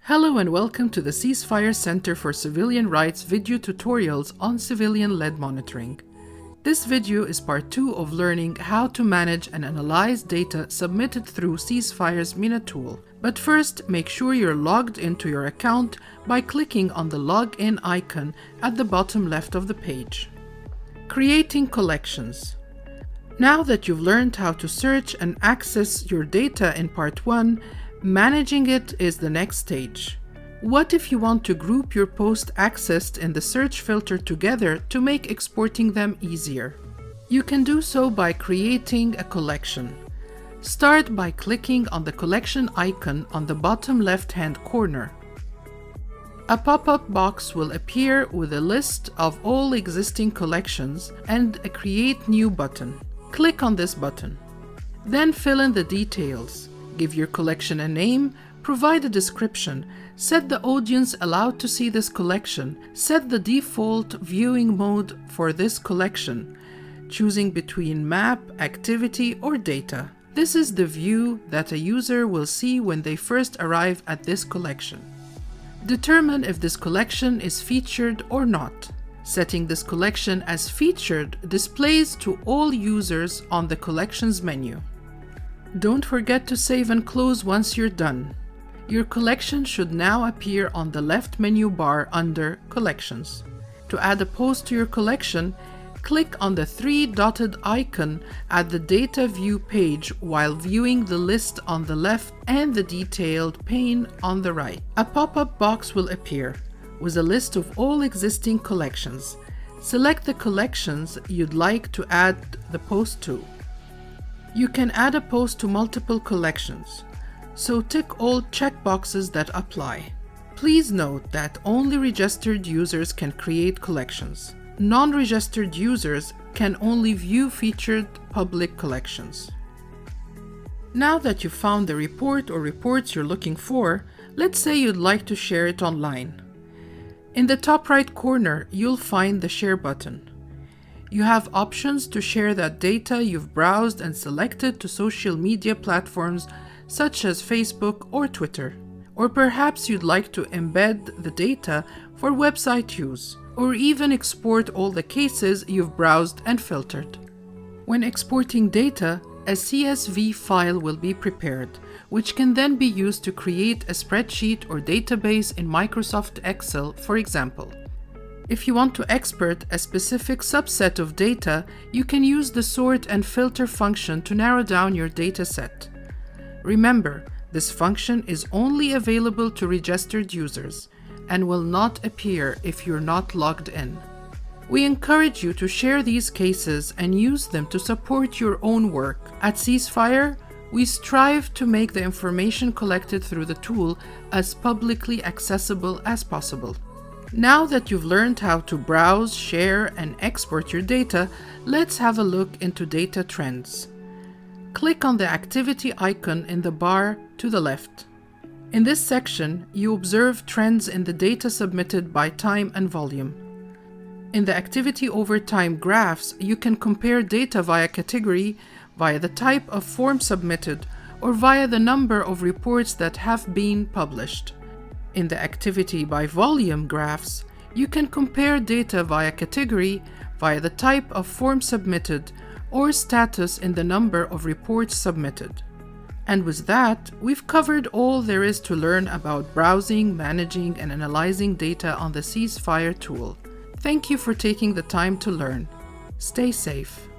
Hello and welcome to the Ceasefire Center for Civilian Rights video tutorials on civilian-led monitoring. This video is part 2 of learning how to manage and analyze data submitted through Ceasefire's MENA tool. But first, make sure you're logged into your account by clicking on the login icon at the bottom left of the page. Creating collections. Now that you've learned how to search and access your data in part 1, managing it is the next stage. What if you want to group your posts accessed in the search filter together to make exporting them easier? You can do so by creating a collection. Start by clicking on the collection icon on the bottom left-hand corner. A pop-up box will appear with a list of all existing collections and a Create New button. Click on this button. Then fill in the details. Give your collection a name, provide a description, set the audience allowed to see this collection, set the default viewing mode for this collection, choosing between map, activity, or data. This is the view that a user will see when they first arrive at this collection. Determine if this collection is featured or not. Setting this collection as featured displays to all users on the collections menu. Don't forget to save and close once you're done. Your collection should now appear on the left menu bar under Collections. To add a post to your collection, click on the 3-dotted icon at the Data View page while viewing the list on the left and the Detailed pane on the right. A pop-up box will appear with a list of all existing collections. Select the collections you'd like to add the post to. You can add a post to multiple collections, so tick all checkboxes that apply. Please note that only registered users can create collections. Non-registered users can only view featured public collections. Now that you've found the report or reports you're looking for, let's say you'd like to share it online. In the top right corner, you'll find the Share button. You have options to share that data you've browsed and selected to social media platforms such as Facebook or Twitter. Or perhaps you'd like to embed the data for website use, or even export all the cases you've browsed and filtered. When exporting data, a CSV file will be prepared, which can then be used to create a spreadsheet or database in Microsoft Excel, for example. If you want to export a specific subset of data, you can use the sort and filter function to narrow down your data set. Remember, this function is only available to registered users and will not appear if you're not logged in. We encourage you to share these cases and use them to support your own work. At Ceasefire, we strive to make the information collected through the tool as publicly accessible as possible. Now that you've learned how to browse, share, and export your data, let's have a look into data trends. Click on the activity icon in the bar to the left. In this section, you observe trends in the data submitted by time and volume. In the activity over time graphs, you can compare data via category, via the type of form submitted, or via the number of reports that have been published. In the activity by volume graphs, you can compare data via category, via the type of form submitted, or status in the number of reports submitted. And with that, we've covered all there is to learn about browsing, managing, and analyzing data on the Ceasefire tool. Thank you for taking the time to learn. Stay safe.